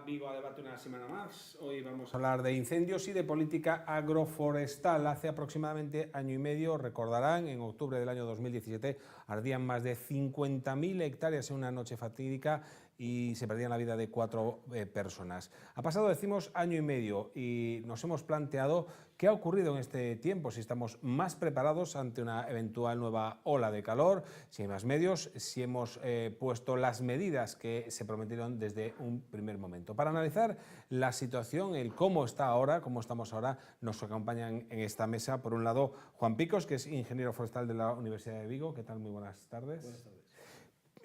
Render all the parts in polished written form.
Vigo a Debate una semana más. Hoy vamos a hablar de incendios y de política agroforestal. Hace aproximadamente año y medio, recordarán, en octubre del año 2017 ardían más de 50.000 hectáreas en una noche fatídica y se perdían la vida de 4 personas. Ha pasado, decimos, año y medio y nos hemos planteado qué ha ocurrido en este tiempo, si estamos más preparados ante una eventual nueva ola de calor, si hay más medios, si hemos puesto las medidas que se prometieron desde un primer momento. Para analizar la situación, el cómo está ahora, cómo estamos ahora, nos acompañan en esta mesa, por un lado, Juan Picos, que es ingeniero forestal de la Universidad de Vigo. ¿Qué tal? Muy buenas tardes. Buenas tardes.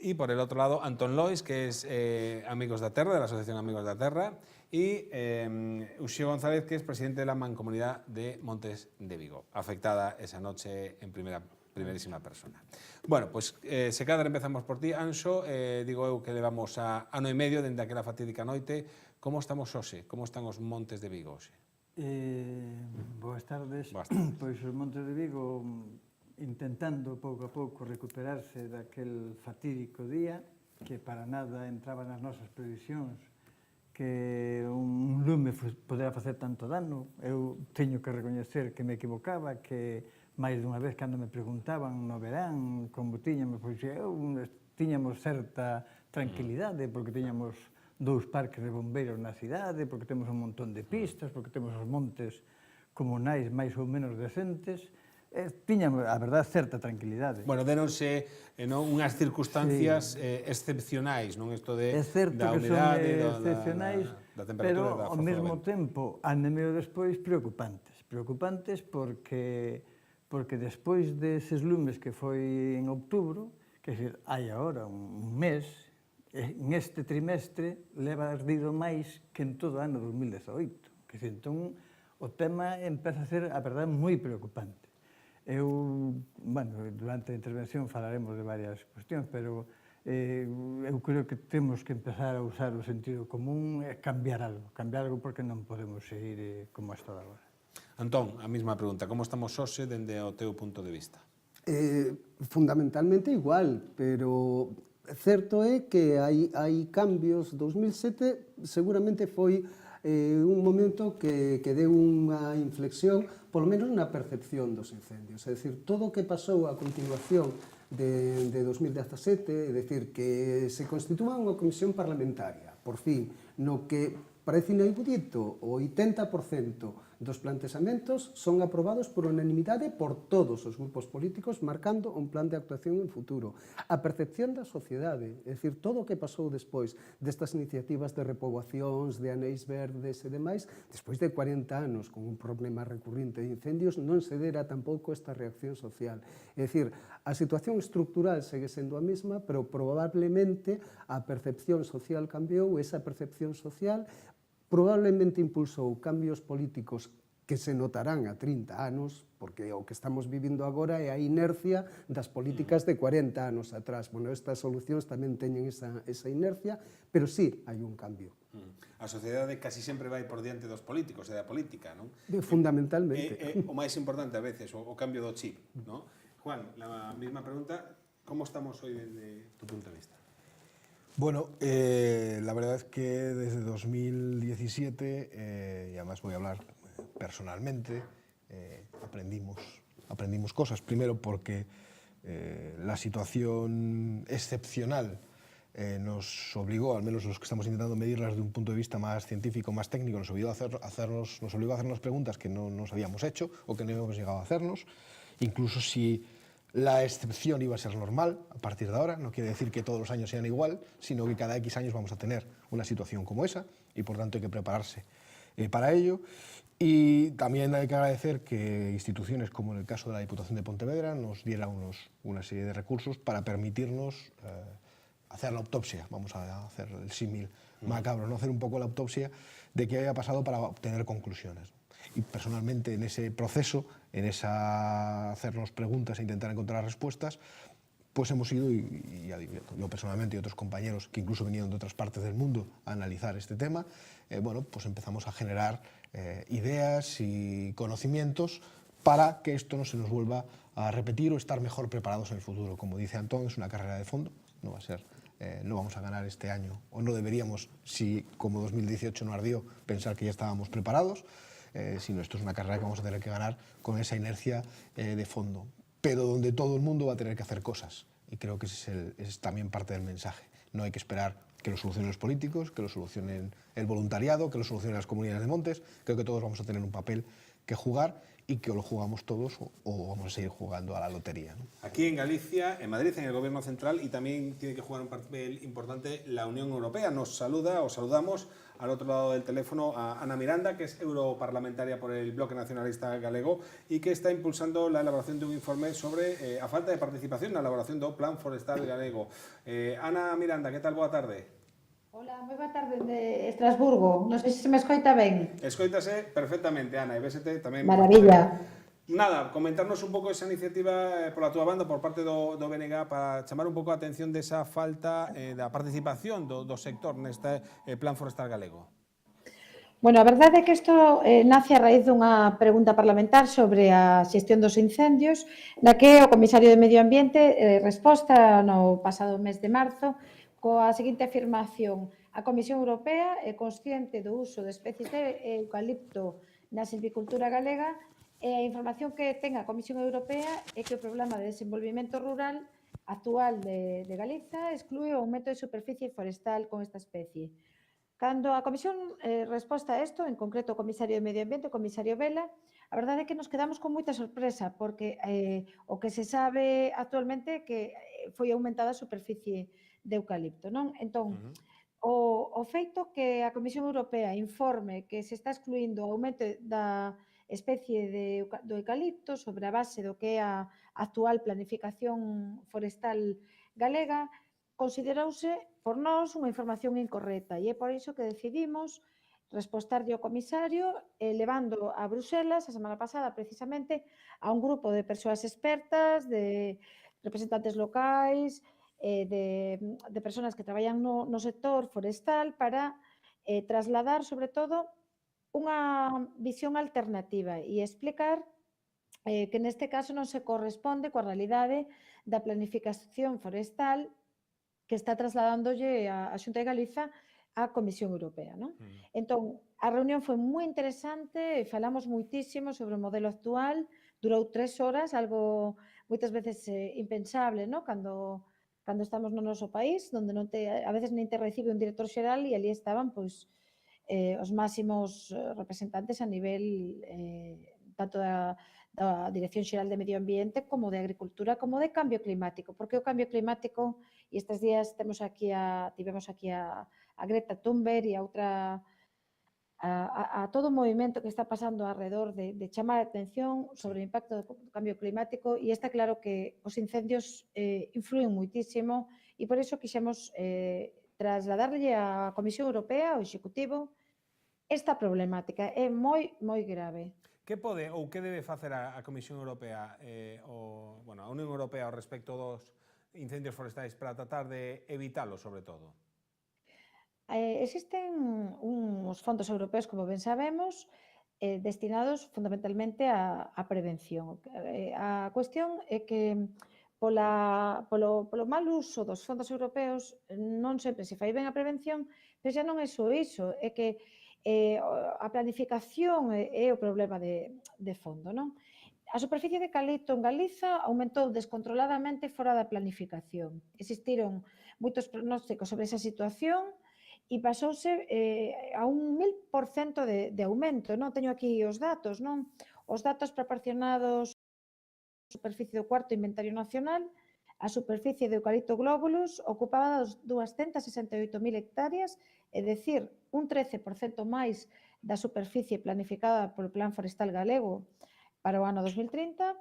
Y por el otro lado, Antón Lois, que es Amigos da Terra, de la Asociación Amigos da Terra, y Uxío González, que es presidente de la Mancomunidad de Montes de Vigo, afectada esa noche en primerísima persona. Bueno, pues se cadra, empezamos por ti, Anxo. Digo eu que levamos a ano e medio dende aquela fatídica noite. Como estamos hoxe? Como están os Montes de Vigo hoxe? Boas tardes. Pois os Montes de Vigo intentando pouco a pouco recuperarse daquel fatídico día que para nada entraba nas nosas previsións que un lume podera facer tanto dano. Eu teño que recoñecer que me equivocaba, que máis dunha vez cando me preguntaban no verán como tiñamos, pois eu tiñamos certa tranquilidade porque tiñamos 2 parques de bombeiros na cidade, porque temos un montón de pistas, porque temos os montes comunais máis ou menos decentes. Tiñamos, a verdade, certa tranquilidade. Bueno, deronse unhas circunstancias excepcionais, non? Isto da humidade, da temperatura, pero ao mesmo tempo, ano e medio despois, preocupantes. Preocupantes porque despois deses lumes que foi en outubro, que hai agora un mes, en este trimestre leva ardido máis que en todo o ano 2018. Que entón, o tema empeza a ser, a verdade, moi preocupante. Durante a intervención falaremos de varias cuestións, pero eu creo que temos que empezar a usar o sentido común e cambiar algo porque non podemos seguir como está agora. Antón, a mesma pregunta, como estamos hoxe dende o teu punto de vista? Fundamentalmente igual, pero certo é que hai cambios. 2007 seguramente foi un momento que deu unha inflexión, polo menos na percepción dos incendios. É dicir, todo o que pasou a continuación de 2017, é dicir, que se constitúa unha comisión parlamentaria, por fin, no que parece inaudito, o 80% dos plantexamentos son aprobados por unanimidade por todos os grupos políticos, marcando un plan de actuación en futuro. A percepción da sociedade, é dicir, todo o que pasou despois destas iniciativas de repoboacións, de aneis verdes e demais, despois de 40 anos con un problema recurrente de incendios, non se dera tampouco esta reacción social. É dicir, a situación estructural segue sendo a mesma, pero probablemente a percepción social cambiou, esa percepción social probablemente impulsou cambios políticos que se notarán a 30 anos, porque o que estamos vivindo agora é a inercia das políticas de 40 anos atrás. Bueno, estas solucións tamén teñen esa inercia, pero sí hai un cambio. A sociedade casi sempre vai por diante dos políticos e da política, non? Fundamentalmente. É o máis importante a veces, o cambio do chip, non? Juan, la mesma pregunta, como estamos hoy desde tu punto de vista? Bueno, la verdad es que desde 2017, y además voy a hablar personalmente, aprendimos cosas. Primero porque la situación excepcional nos obligó, al menos los que estamos intentando medirlas desde un punto de vista más científico, más técnico, nos obligó a hacernos preguntas que no nos habíamos hecho o que no habíamos llegado a hacernos, incluso si la excepción iba a ser normal a partir de ahora. No quiere decir que todos los años sean igual, sino que cada X años vamos a tener una situación como esa y por tanto hay que prepararse para ello. Y también hay que agradecer que instituciones como en el caso de la Diputación de Pontevedra nos diera una serie de recursos para permitirnos hacer la autopsia, vamos a hacer el símil macabro, ¿no? Hacer un poco la autopsia de qué había pasado para obtener conclusiones. Y personalmente en ese proceso, hacernos preguntas e intentar encontrar respuestas, pues hemos ido, y ya digo, yo personalmente y otros compañeros que incluso vinieron de otras partes del mundo a analizar este tema, bueno, pues empezamos a generar ideas y conocimientos para que esto no se nos vuelva a repetir o estar mejor preparados en el futuro. Como dice Antón, es una carrera de fondo, no va a ser, no vamos a ganar este año, o no deberíamos, si como 2018 no ardió, pensar que ya estábamos preparados, sino esto es una carrera que vamos a tener que ganar con esa inercia de fondo, pero donde todo el mundo va a tener que hacer cosas, y creo que ese es también parte del mensaje. No hay que esperar que lo solucionen los políticos, que lo solucionen el voluntariado, que lo solucionen las comunidades de montes. Creo que todos vamos a tener un papel que jugar y que o lo jugamos todos o vamos a seguir jugando a la lotería, ¿no? Aquí en Galicia, en Madrid, en el Gobierno central, y también tiene que jugar un papel importante la Unión Europea. Nos saluda, os saludamos al otro lado del teléfono a Ana Miranda, que es europarlamentaria por el Bloque Nacionalista Galego y que está impulsando la elaboración de un informe sobre a falta de participación na elaboración do Plan Forestal Galego. Ana Miranda, que tal? Boa tarde. Hola, moi boa tarde de Estrasburgo. Non sei se me escoita ben. Escoítase perfectamente, Ana, e vésete tamén. Maravilla. Nada, comentarnos un pouco esa iniciativa pola túa banda por parte do BNG para chamar un pouco a atención desa falta da participación do sector neste Plan Forestal Galego. Bueno, a verdade é que isto nace a raíz dunha pregunta parlamentar sobre a xestión dos incendios, na que o Comisario de Medio Ambiente resposta no pasado mes de marzo coa seguinte afirmación: a Comisión Europea é consciente do uso de especies de eucalipto na silvicultura galega e a información que ten a Comisión Europea é que o Programa de Desenvolvemento Rural actual de Galiza exclúe o aumento de superficie forestal con esta especie. Cando a Comisión resposta a isto, en concreto o Comisario de Medio Ambiente, o Comisario Vela, a verdade é que nos quedamos con moita sorpresa, porque o que se sabe actualmente é que foi aumentada a superficie de eucalipto, non? Entón, o feito que a Comisión Europea informe que se está excluindo o aumento da especie do eucalipto sobre a base do que é a actual planificación forestal galega, considerouse por nós unha información incorrecta e é por iso que decidimos respostarlle ao comisario levando a Bruselas a semana pasada precisamente a un grupo de persoas expertas, de representantes locais, de persoas que traballan no sector forestal para trasladar, sobre todo, unha visión alternativa e explicar que neste caso non se corresponde coa realidade da planificación forestal que está trasladándolle a Xunta de Galiza á Comisión Europea, non? Entón, a reunión foi moi interesante, falamos moitísimo sobre o modelo actual, durou 3 horas, algo moitas veces impensable, non? Cando estamos no noso país, onde non a veces nin te recibe un director xeral e ali estaban pois os máximos representantes a nivel tanto da Dirección Xeral de Medio Ambiente como de Agricultura, como de Cambio Climático, porque o cambio climático, e estes días tivemos aquí a Greta Thunberg e a todo o movimento que está pasando alrededor de chamar a atención sobre o impacto do cambio climático e está claro que os incendios influen muitísimo e por iso quixemos trasladarlle á Comisión Europea, ao Executivo, esta problemática é moi, moi grave. Que pode ou que debe facer a Comisión Europea a Unión Europea ao respecto dos incendios forestais para tratar de evitalo, sobre todo? Existen uns fondos europeos, como ben sabemos, destinados fundamentalmente á prevención. A cuestión é que polo mal uso dos fondos europeos non sempre se fai ben a prevención, pero xa non é só iso, é que a planificación é o problema de fondo, non? A superficie de eucalipto en Galiza aumentou descontroladamente fora da planificación. Existiron moitos pronósticos sobre esa situación e pasouse a un 1000% de aumento, non? Teño aquí os datos, non? Os datos proporcionados a superficie do cuarto inventario nacional, a superficie de Eucalipto globulus ocupaba 268.000 hectáreas, é dicir, un 13% máis da superficie planificada polo Plan Forestal Galego para o ano 2030,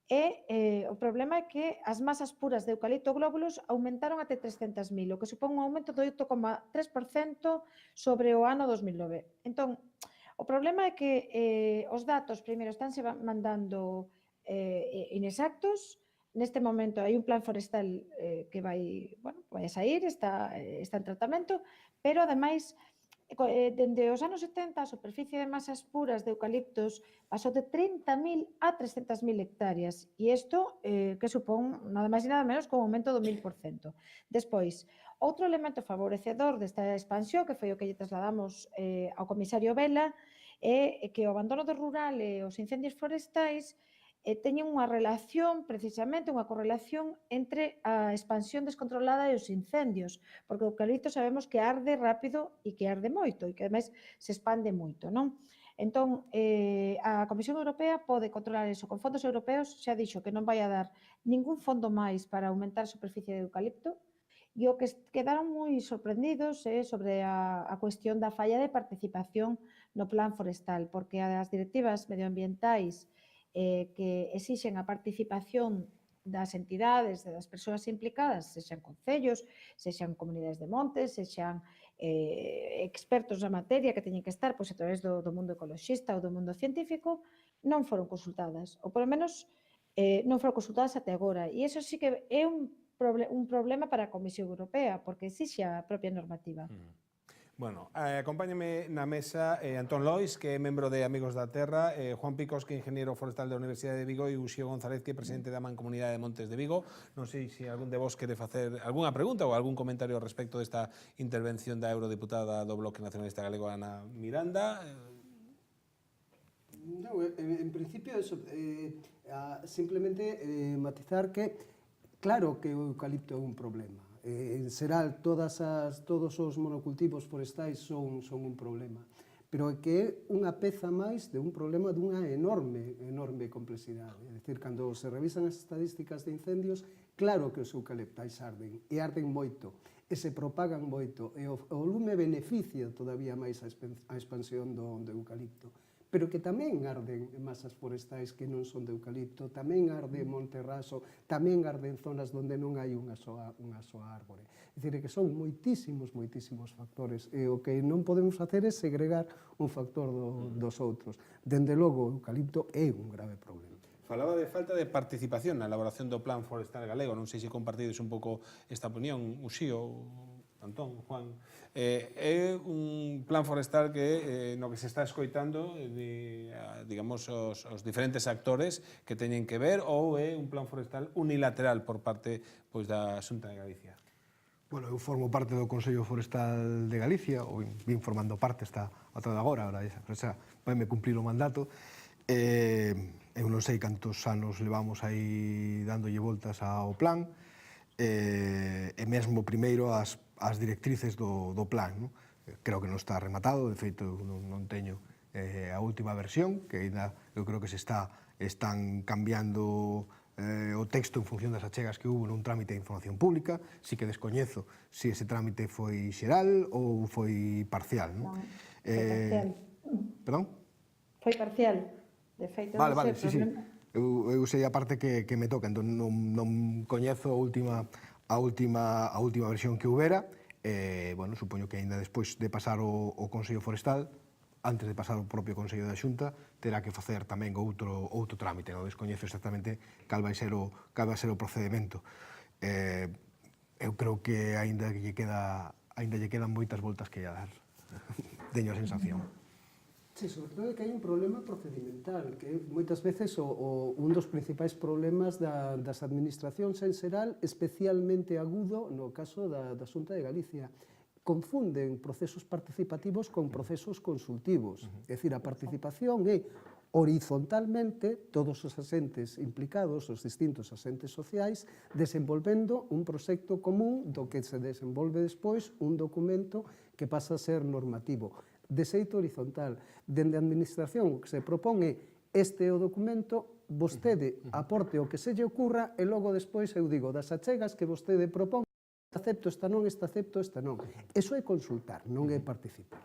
e o problema é que as masas puras de Eucalipto globulus aumentaron até 300.000, o que supón un aumento do 8,3% sobre o ano 2009. Entón, o problema é que os datos, primeiro, estánse mandando inexactos, neste momento hai un plan forestal que vai a sair, está en tratamento, pero ademais, dende os anos 70 a superficie de masas puras de eucaliptos pasou de 30.000 a 300.000 hectáreas e isto que supón nada máis e nada menos que un aumento do 1000%. Despois, outro elemento favorecedor desta expansión, que foi o que lle trasladamos ao comisario Vela, é que o abandono do rural e os incendios forestais teñen unha relación, precisamente, unha correlación entre a expansión descontrolada e os incendios, porque o eucalipto sabemos que arde rápido e que arde moito, e que ademais se expande moito, non? Entón, a Comisión Europea pode controlar iso con fondos europeos, xa dixo que non vai a dar ningún fondo máis para aumentar a superficie de eucalipto, e o que quedaron moi sorprendidos é sobre a cuestión da falla de participación no plan forestal, porque as directivas medioambientais que exixen a participación das entidades, das persoas implicadas, sexan concellos, sexan comunidades de montes, sexan expertos na materia que teñen que estar a través do mundo ecoloxista ou do mundo científico, non foron consultadas, ou polo menos non foron consultadas até agora. E iso sí que é un problema para a Comisión Europea, porque exixe a propia normativa. Bueno, acompáñame na mesa Antón Lois, que é membro de Amigos da Terra, Juan Picos, que é ingeniero forestal da Universidade de Vigo, e Uxío González, que é presidente da Mancomunidade de Montes de Vigo. Non sei se algún de vos quere facer algunha pregunta ou algún comentario ao respecto desta intervención da eurodiputada do Bloque Nacionalista Galego, Ana Miranda. No, en principio, eso, simplemente matizar que, claro que o eucalipto é un problema. En xeral, todos os monocultivos forestais son un problema, pero é que é unha peza máis de un problema dunha enorme complexidade. É dicir, cando se revisan as estadísticas de incendios, claro que os eucaliptais arden, e arden moito, e se propagan moito, e o lume beneficia todavía máis a expansión do eucalipto. Pero que tamén arden masas forestais que non son de eucalipto, tamén arde monte raso, tamén arden zonas onde non hai unha soa árbore. É dicir, que son moitísimos factores, e o que non podemos facer é segregar un factor dos outros. Dende logo, o eucalipto é un grave problema. Falaba de falta de participación na elaboración do Plan Forestal Galego. Non sei se compartides un pouco esta opinión, Uxío, Antón, Juan. É un plan forestal que no que se está escoitando digamos os diferentes actores que teñen que ver, ou é un plan forestal unilateral por parte da Xunta de Galicia? Bueno, eu formo parte do Consello Forestal de Galicia, ou vim formando parte hasta agora, xa vaime cumplir o mandato. Eu non sei cantos anos levamos aí dándolle voltas ao plan, e mesmo primeiro as directrices do plan. Creo que non está rematado, de feito non teño a última versión, que ainda eu creo que están cambiando o texto en función das achegas que hubo nun trámite de información pública. Si que descoñezo se ese trámite foi xeral ou foi parcial. Non, foi parcial. Perdón? Foi parcial. De feito, vale, sí. Eu sei a parte que me toca, entón non coñezo a última versión que houbera. Bueno, supoño que ainda despois de pasar o Consello Forestal, antes de pasar o propio Consello da Xunta, terá que facer tamén outro trámite. Non descoñezo exactamente cal vai ser o procedimento. Eu creo que ainda lle quedan moitas voltas que lle dar. Teño a sensación. Sí, sobre todo que hai un problema procedimental, que moitas veces un dos principais problemas das administracións en xeral, especialmente agudo no caso da Xunta de Galicia. Confunden procesos participativos con procesos consultivos. É dicir, a participación é horizontalmente todos os asentes implicados, os distintos asentes sociais, desenvolvendo un proxecto común do que se desenvolve despois un documento que pasa a ser normativo. De xeito horizontal. Dende a administración, o que se propón é este o documento, vostede aporte o que se lle ocurra e logo despois eu digo das achegas que vostede propón, acepto esta non, esta acepto esta non. Eso é consultar, non é participar.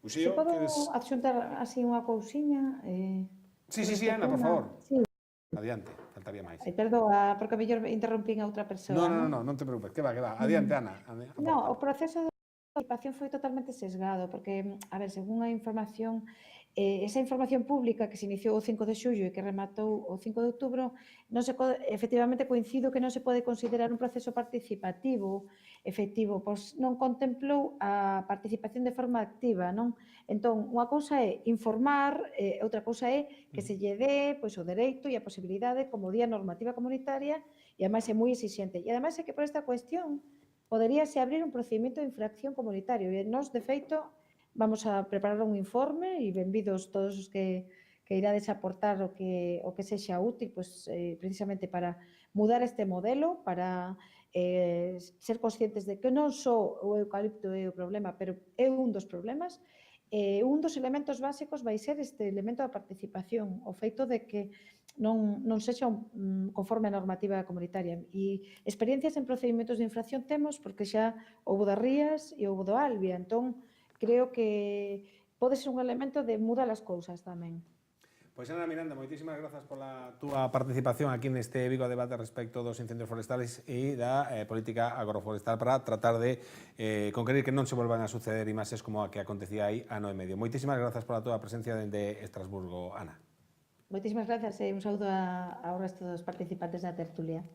Se podo adxuntar así unha cousiña? Sí, Ana, por favor. Sí. Adiante, faltaría máis. Perdoa, porque mellor interrompín a outra persoa. Non te preocupes, que va. Adiante, Ana. No, o proceso de participación foi totalmente sesgado, porque, a ver, según a información esa información pública que se iniciou o 5 de xullo e que rematou o 5 de outubro, efectivamente coincido que non se pode considerar un proceso participativo efectivo, pois non contemplou a participación de forma activa, non? Entón, unha cousa é informar, outra cousa é que se lle dé pois, o dereito e a posibilidade como día normativa comunitaria e ademais é moi exixente. E ademais é que por esta cuestión poderíase abrir un procedimento de infracción comunitario e nós, de feito, vamos a preparar un informe e benvidos todos os que irades aportar o que sexa útil pois, precisamente para mudar este modelo, para ser conscientes de que non só o eucalipto é o problema, pero é un dos problemas. Un dos elementos básicos vai ser este elemento da participación, o feito de que non sexa conforme a normativa comunitaria. E experiencias en procedimentos de infracción temos porque xa houbo das Rías e houbo do Albia, entón creo que pode ser un elemento de mudar as cousas tamén. Pois Ana Miranda, moitísimas grazas pola túa participación aquí neste Vigo Debate respecto dos incendios forestales e da política agroforestal para tratar de conquerir que non se volvan a suceder imaxes como a que acontecía aí ano e medio. Moitísimas grazas pola túa presencia dende Estrasburgo, Ana. Moitísimas grazas e un saúdo ao resto dos participantes da tertulia.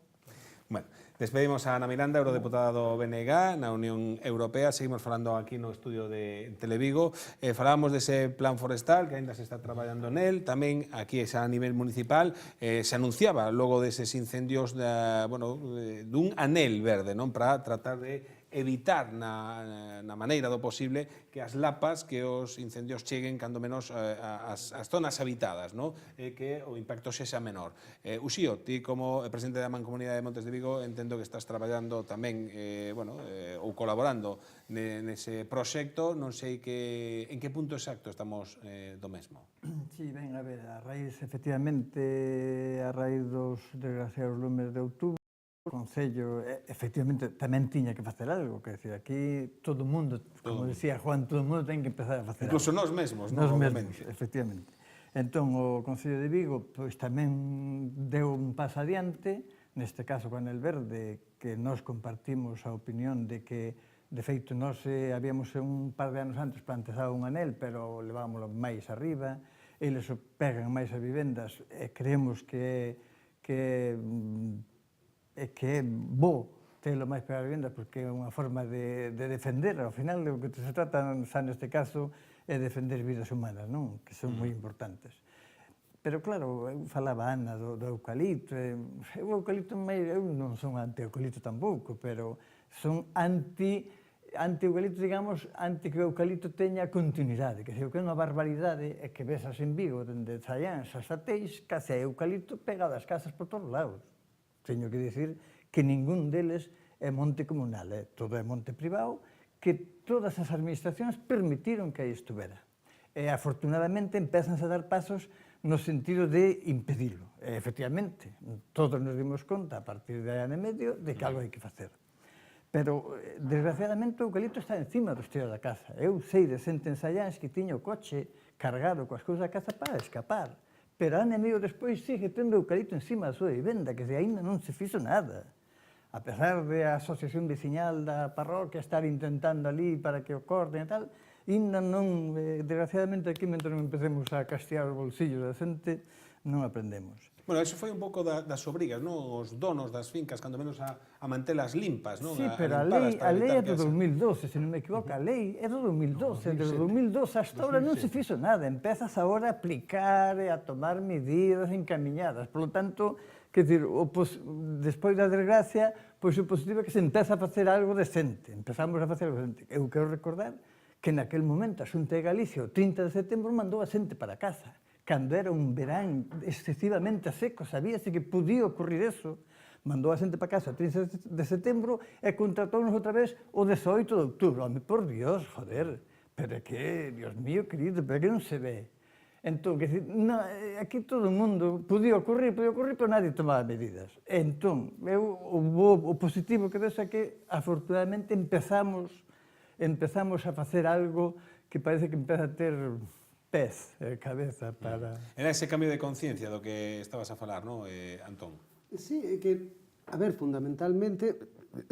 Bueno, despedimos a Ana Miranda, eurodeputada do BNG na Unión Europea. Seguimos falando aquí no estudio de Televigo. Falábamos dese plan forestal que ainda se está traballando nel. Tamén aquí xa a nivel municipal se anunciaba logo deses incendios dun anel verde, non, para tratar de evitar na maneira do posible que as lapas, que os incendios cheguen cando menos ás zonas habitadas, non? Que o impacto sexa menor. Uxío, ti como presidente da Mancomunidade de Montes de Vigo entendo que estás traballando tamén ou colaborando nese proxecto, non sei en que punto exacto estamos do mesmo. Sí, ben, a ver, efectivamente, a raíz dos desgraciados lumes de outubro, o Concello, efectivamente, tamén tiña que facer algo, que decir, aquí todo o mundo, como decía Juan, todo o mundo ten que empezar a facer incluso algo. Incluso nós mesmos, non? Nós mesmos, efectivamente. Entón, o Concello de Vigo, pois tamén deu un paso adiante, neste caso con el Verde, que nós compartimos a opinión de que, de feito, nós habíamos un par de anos antes plantexado un anel, pero levámoslo máis arriba, eles pegan máis as vivendas, e creemos que é bo telo máis para a vivenda porque é unha forma de defender. Ao final, o que se trata, xa neste caso, é defender vidas humanas, non? Que son moi importantes. Pero, claro, eu falaba, Ana, do eucalipto. O eucalipto, eu non son anti-eucalipto tampouco, pero son anti-eucalipto, digamos, anti que o eucalipto teña continuidade. Que se o que é unha barbaridade é que besas en Vigo, dende Zallán, xa Teis, case é eucalipto pegado ás casas por todos lados. Teño que dicir que ningún deles é monte comunal, todo é monte privado, que todas as administracións permitiron que aí estuvera. E, afortunadamente, empezanse a dar pasos no sentido de impedilo. E, efectivamente, todos nos dimos conta, a partir de ano e medio, de que algo hai que facer. Pero, desgraciadamente, o eucalipto está encima do estilo da casa. Eu sei de xente en Sallans que tiña o coche cargado coas cousas da casa para escapar. Pero ano e medio despois sigue tendo eucalipto encima da súa vivenda, que aínda non se fixo nada. A pesar de a asociación veciñal da parroquia estar intentando ali para que o corten e tal, aínda non, desgraciadamente, aquí, mentre non empecemos a castigar os bolsillos da xente, non aprendemos. Bueno, eso foi un pouco das obrigas, non? Os donos das fincas, cando menos a mantelas limpas, non? Sí, pero a lei é do 2012, se non me equivoco, a lei é do 2012, desde o 2012 hasta ahora non se fixo nada, empezas agora a aplicar e a tomar medidas encaminhadas, por lo tanto, quer dizer, despois da desgracia, pois o positivo é que se empeza a facer algo decente, empezamos a facer algo decente. Eu quero recordar que naquel momento a Xunta de Galicia, o 30 de setembro, mandou a xente para casa. Cando era un verán excesivamente seco, sabíase que podía ocurrir eso, mandou a xente para casa o 30 de setembro e contratounos outra vez o 18 de outubro. Home, por Dios, joder, pero é que, Dios mío, querido, pero que non se ve. Entón, aquí todo o mundo podía ocurrir, pero nadie tomaba medidas. Entón, o positivo que ves é que, afortunadamente, empezamos a facer algo que parece que empeza a ter pés, cabeza para... Era ese cambio de conciencia do que estabas a falar, non, Antón? Sí, é que, a ver, fundamentalmente,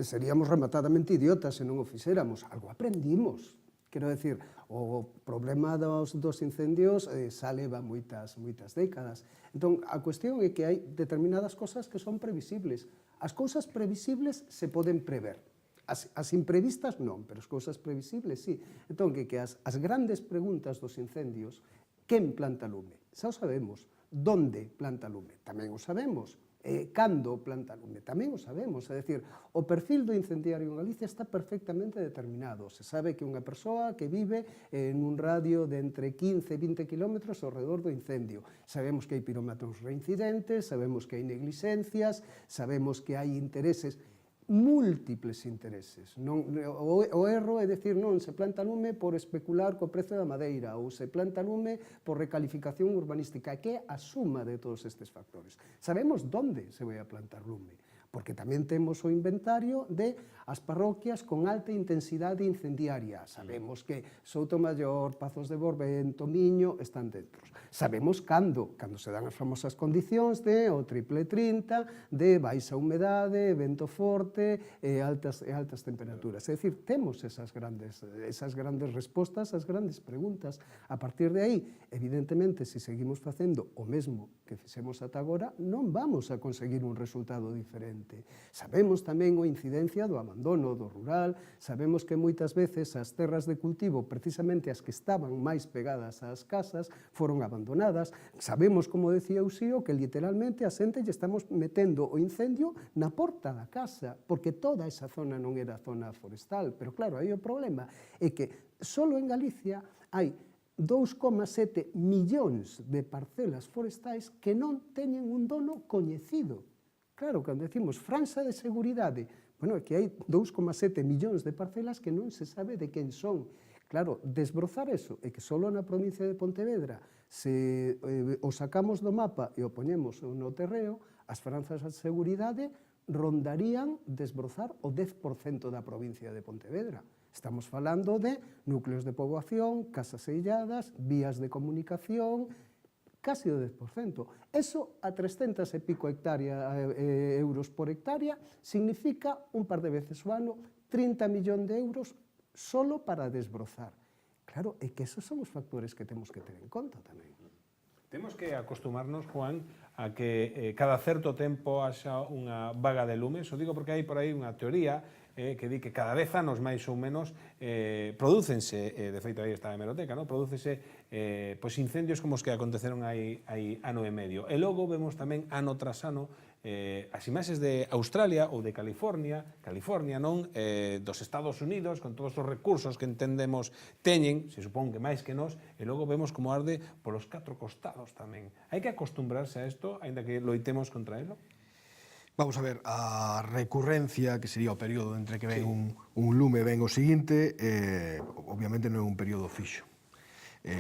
seríamos rematadamente idiotas se non o fixéramos. Algo aprendimos. Quero decir, o problema dos incendios saleva moitas décadas. Entón, a cuestión é que hai determinadas cosas que son previsibles. As cousas previsibles se poden prever. As imprevistas non, pero as cousas previsibles sí. Entón, que as grandes preguntas dos incendios, quen planta lume? Xa o sabemos. Donde planta lume? Tamén o sabemos. Cando planta lume? Tamén o sabemos. É dicir, o perfil do incendiario en Galicia está perfectamente determinado. Se sabe que unha persoa que vive en un radio de entre 15 e 20 kilómetros ao redor do incendio. Sabemos que hai pirómetros reincidentes, sabemos que hai negligencias, sabemos que hai intereses, múltiples intereses. O erro é dicir, non, se planta lume por especular co prezo da madeira ou se planta lume por recalificación urbanística, que é a suma de todos estes factores. Sabemos onde se vai a plantar lume, porque tamén temos o inventario de as parroquias con alta intensidade incendiaria. Sabemos que Soutomaior, Pazos de Borbén, Tomiño están dentro. Sabemos cando se dan as famosas condicións de o triple 30, de baixa humedade, vento forte e altas temperaturas. É dicir, temos esas grandes respostas, as grandes preguntas. A partir de aí, evidentemente, se seguimos facendo o mesmo que fixemos ata agora, non vamos a conseguir un resultado diferente. Sabemos tamén a incidencia do abandono do rural, sabemos que moitas veces as terras de cultivo, precisamente as que estaban máis pegadas ás casas, foron abandonadas. Sabemos, como decía Uxío, que literalmente a xente lle estamos metendo o incendio na porta da casa, porque toda esa zona non era zona forestal. Pero claro, aí o problema é que só en Galicia hai 2,7 millóns de parcelas forestais que non teñen un dono coñecido. Claro, cando decimos franxa de seguridade, bueno, é que hai 2,7 millóns de parcelas que non se sabe de quen son. Claro, desbrozar eso, é que só na provincia de Pontevedra, se o sacamos do mapa e o poñemos no terreo, as franxas de seguridade rondarían desbrozar o 10% da provincia de Pontevedra. Estamos falando de núcleos de poboación, casas eilladas, vías de comunicación, casi o 10%. Eso, a 300 e pico euros por hectárea, significa un par de veces o ano 30 millón de euros solo para desbrozar. Claro, é que esos son os factores que temos que ter en conta tamén. Temos que acostumarnos, Juan, a que cada certo tempo haxa unha vaga de lumes. O digo porque hai por aí unha teoría que di que cada 10 anos máis ou menos prodúcense, de feito aí está a hemeroteca, prodúcense incendios como os que aconteceron hai ano e medio. E logo vemos tamén ano tras ano as imaxes de Australia ou de California non, dos Estados Unidos, con todos os recursos que entendemos teñen, se supón que máis que nós, e logo vemos como arde polos 4 costados tamén. Hai que acostumbrarse a isto, aínda que loitemos contra elo? Vamos a ver, a recurrencia, que sería o período entre que ven un lume e ven o seguinte, obviamente non é un período fixo.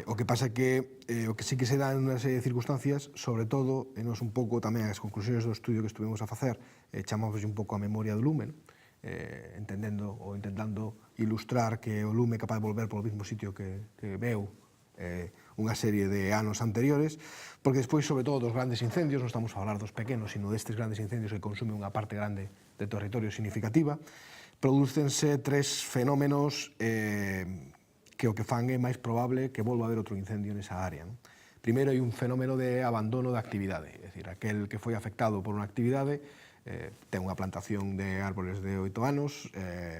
O que pasa é que o que sí que se dá en unha serie de circunstancias, sobre todo, e nos un pouco tamén as conclusións do estudio que estuvimos a facer, chamamos un pouco a memoria do lume, entendendo ou intentando ilustrar que o lume é capaz de volver polo mesmo sitio que veu unha serie de anos anteriores, porque despois, sobre todo, dos grandes incendios, non estamos a falar dos pequenos, sino destes grandes incendios que consumen unha parte grande de territorio significativa, prodúcense 3 fenómenos que o que fan é máis probable que volva a haber outro incendio nesa área. Primeiro, hai un fenómeno de abandono da actividade, é dicir, aquel que foi afectado por unha actividade ten unha plantación de árboles de 8 anos,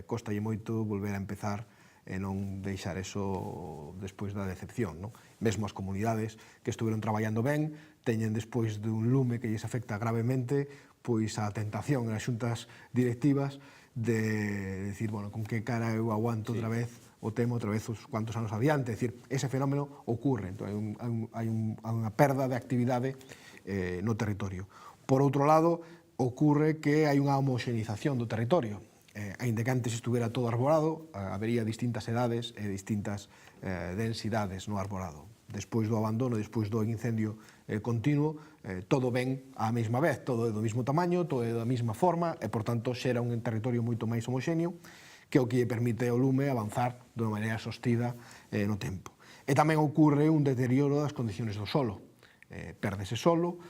costalle moito volver a empezar e non deixar eso despois da decepción. Mesmo as comunidades que estuveron traballando ben teñen despois dun lume que lles afecta gravemente pois a tentación nas xuntas directivas de decir, bueno, con que cara eu aguanto outra vez o tema outra vez os cuantos anos adiante. É dicir, ese fenómeno ocurre, entón hai unha perda de actividade no territorio. Por outro lado, ocurre que hai unha homoxenización do territorio. Ainda que antes estuviera todo arborado, habería distintas edades e distintas densidades no arborado. Despois do abandono, despois do incendio continuo, todo ven á mesma vez, todo é do mesmo tamaño, todo é da mesma forma, e, por tanto, xera un territorio moito máis homoxéneo, que é o que permite ao lume avanzar de unha maneira sostida no tempo. E tamén ocurre un deterioro das condicións do solo. Pérdese solo,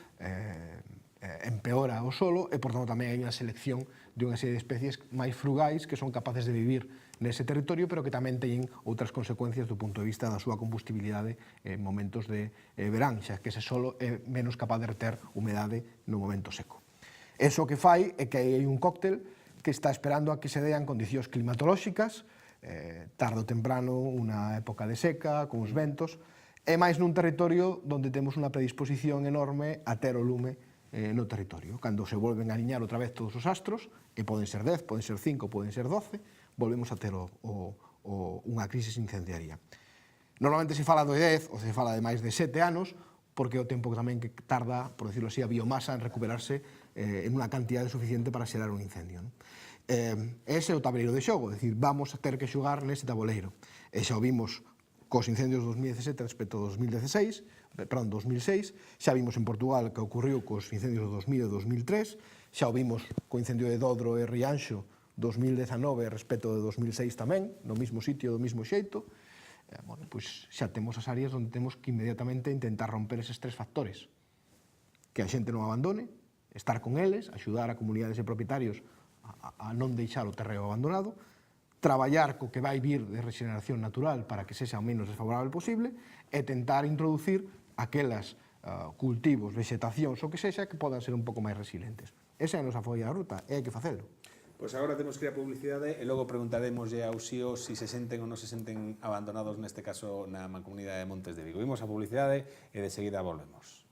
empeora o solo e, por tanto, tamén hai unha selección de unha serie de especies máis frugais que son capaces de vivir nese territorio, pero que tamén teñen outras consecuencias do punto de vista da súa combustibilidade en momentos de verán, xa que ese solo é menos capaz de reter humedade no momento seco. Eso que fai é que hai un cóctel que está esperando a que se dean condicións climatolóxicas, tarde ou temprano unha época de seca, con os ventos, e máis nun territorio onde temos unha predisposición enorme a ter o lume no territorio. Cando se volven a aliñar outra vez todos os astros, e poden ser 10, poden ser 5, poden ser 12, volvemos a ter unha crisis incendiaria. Normalmente se fala de 10 ou se fala de máis de 7 anos, porque é o tempo tamén que tarda, por decirlo así, a biomasa en recuperarse en unha cantidade suficiente para xerar un incendio. Ese é o tabuleiro de xogo, é dicir, vamos a ter que xogar nese tabuleiro. E xa o vimos cos incendios de 2017 respecto ao 2006, xa vimos en Portugal que ocorreu cos incendios do 2000 e 2003, xa o vimos co incendio de Dodro e Rianxo 2019 respecto de 2006 tamén, no mesmo sitio, do mesmo xeito. Bueno, pois xa temos as áreas onde temos que inmediatamente intentar romper eses tres factores. Que a xente non abandone, estar con eles, axudar a comunidades e propietarios a non deixar o terreo abandonado, traballar co que vai vir de regeneración natural para que sexa o menos desfavorable posible e tentar introducir aquelas cultivos, vegetacións ou que sexa que podan ser un pouco máis resilientes. Esa é a nosa folla da ruta e hai que facelo. Pois agora temos que ir a publicidade e logo preguntaremoslle ao XIO si se senten ou non se senten abandonados neste caso na Mancomunidade de Montes de Vigo. Vimos a publicidade e de seguida volvemos.